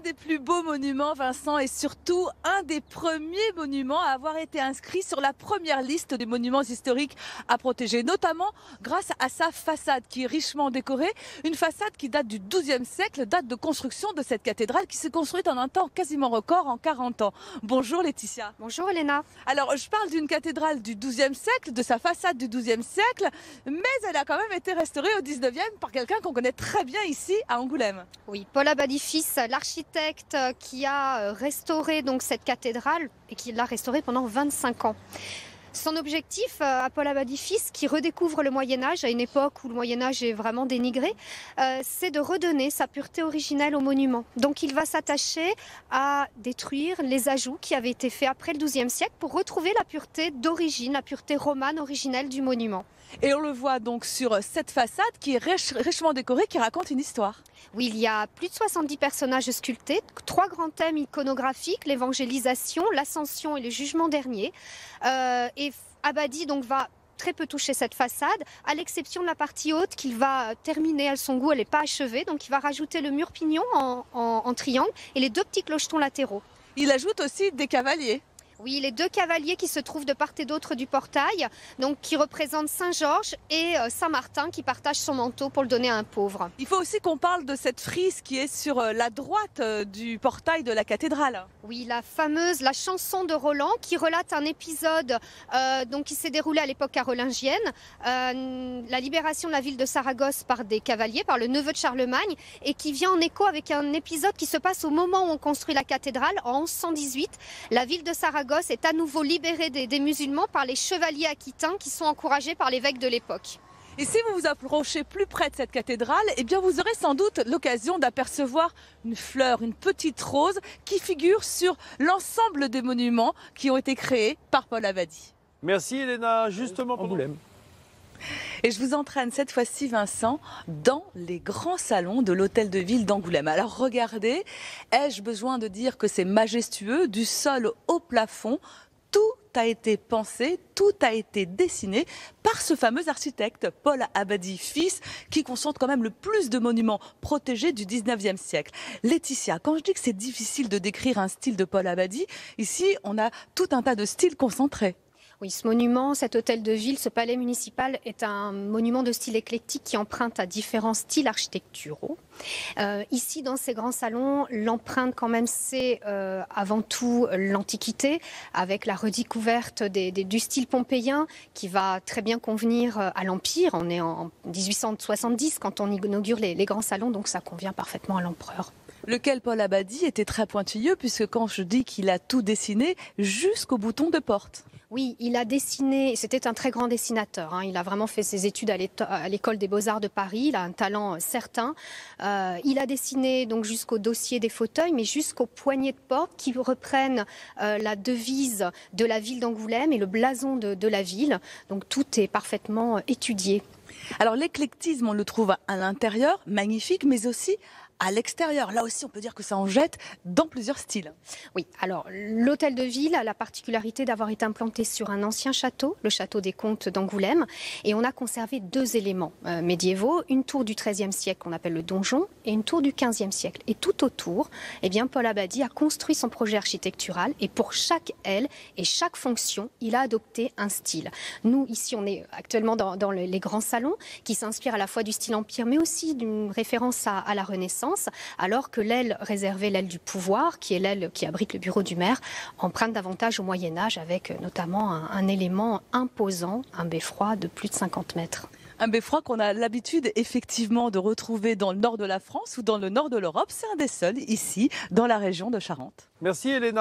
des plus beaux monuments, Vincent, et surtout un des premiers monuments à avoir été inscrit sur la première liste des monuments historiques à protéger, notamment grâce à sa façade qui est richement décorée. Une façade qui date du XIIe siècle, date de construction de cette cathédrale qui s'est construite en un temps quasiment record, en 40 ans. Bonjour Laetitia. Bonjour Elena. Alors, je parle d'une cathédrale du XIIe siècle, de sa façade du XIIe siècle, mais elle a quand même été restaurée au XIXe par quelqu'un qu'on connaît très bien ici à Angoulême. Oui, Paul Abadie-Fils, l'architecte qui a restauré donc cette cathédrale et qui l'a restaurée pendant 25 ans. Son objectif à Paul Abadie-Fils, qui redécouvre le Moyen-Âge à une époque où le Moyen-Âge est vraiment dénigré, c'est de redonner sa pureté originelle au monument. Donc il va s'attacher à détruire les ajouts qui avaient été faits après le XIIe siècle pour retrouver la pureté d'origine, la pureté romane originelle du monument. Et on le voit donc sur cette façade qui est richement décorée, qui raconte une histoire. Oui, il y a plus de 70 personnages sculptés, 3 grands thèmes iconographiques, l'évangélisation, l'ascension et le jugement dernier. Et Abadie donc va très peu toucher cette façade, à l'exception de la partie haute qu'il va terminer à son goût, elle n'est pas achevée, donc il va rajouter le mur pignon en triangle et les 2 petits clochetons latéraux. Il ajoute aussi des cavaliers. Oui, les 2 cavaliers qui se trouvent de part et d'autre du portail, donc qui représentent Saint-Georges et Saint-Martin qui partagent son manteau pour le donner à un pauvre. Il faut aussi qu'on parle de cette frise qui est sur la droite du portail de la cathédrale. Oui, la chanson de Roland qui relate un épisode donc qui s'est déroulé à l'époque carolingienne, la libération de la ville de Saragosse par des cavaliers, par le neveu de Charlemagne, et qui vient en écho avec un épisode qui se passe au moment où on construit la cathédrale en 1118. La ville de Saragosse est à nouveau libérée des musulmans par les chevaliers aquitains qui sont encouragés par l'évêque de l'époque. Et si vous vous approchez plus près de cette cathédrale, eh bien vous aurez sans doute l'occasion d'apercevoir une fleur, une petite rose qui figure sur l'ensemble des monuments qui ont été créés par Paul Abadie. Merci Elena, justement Angoulême. Et je vous entraîne cette fois-ci, Vincent, dans les grands salons de l'hôtel de ville d'Angoulême. Alors regardez, ai-je besoin de dire que c'est majestueux, du sol au plafond, tout a été pensé, tout a été dessiné par ce fameux architecte, Paul Abadie-Fils, qui concentre quand même le plus de monuments protégés du 19e siècle. Laetitia, quand je dis que c'est difficile de décrire un style de Paul Abadie, ici on a tout un tas de styles concentrés. Oui, ce monument, cet hôtel de ville, ce palais municipal est un monument de style éclectique qui emprunte à différents styles architecturaux. Ici, dans ces grands salons, l'empreinte quand même, c'est avant tout l'Antiquité, avec la redécouverte du style pompéien qui va très bien convenir à l'Empire. On est en 1870 quand on inaugure les grands salons, donc ça convient parfaitement à l'empereur. Lequel Paul Abadie était très pointilleux, puisque quand je dis qu'il a tout dessiné jusqu'au bouton de porte. Oui, il a dessiné, c'était un très grand dessinateur, hein. Il a vraiment fait ses études à l'école des Beaux-Arts de Paris, il a un talent certain. Il a dessiné donc jusqu'au dossier des fauteuils, mais jusqu'aux poignées de porte qui reprennent la devise de la ville d'Angoulême et le blason de la ville. Donc tout est parfaitement étudié. Alors l'éclectisme, on le trouve à l'intérieur, magnifique, mais aussi à l'extérieur. Là aussi, on peut dire que ça en jette dans plusieurs styles. Oui, alors l'hôtel de ville a la particularité d'avoir été implanté sur un ancien château, le château des Comtes d'Angoulême, et on a conservé 2 éléments médiévaux, une tour du XIIIe siècle qu'on appelle le donjon et une tour du XVe siècle. Et tout autour, eh bien, Paul Abadie a construit son projet architectural et pour chaque aile et chaque fonction, il a adopté un style. Nous, ici, on est actuellement dans les grands salons qui s'inspirent à la fois du style empire, mais aussi d'une référence à la Renaissance, alors que l'aile réservée, l'aile du pouvoir, qui est l'aile qui abrite le bureau du maire, emprunte davantage au Moyen-Âge avec notamment un élément imposant, un beffroi de plus de 50 mètres. Un beffroi qu'on a l'habitude effectivement de retrouver dans le nord de la France ou dans le nord de l'Europe. C'est un des seuls ici, dans la région de Charente. Merci Elena.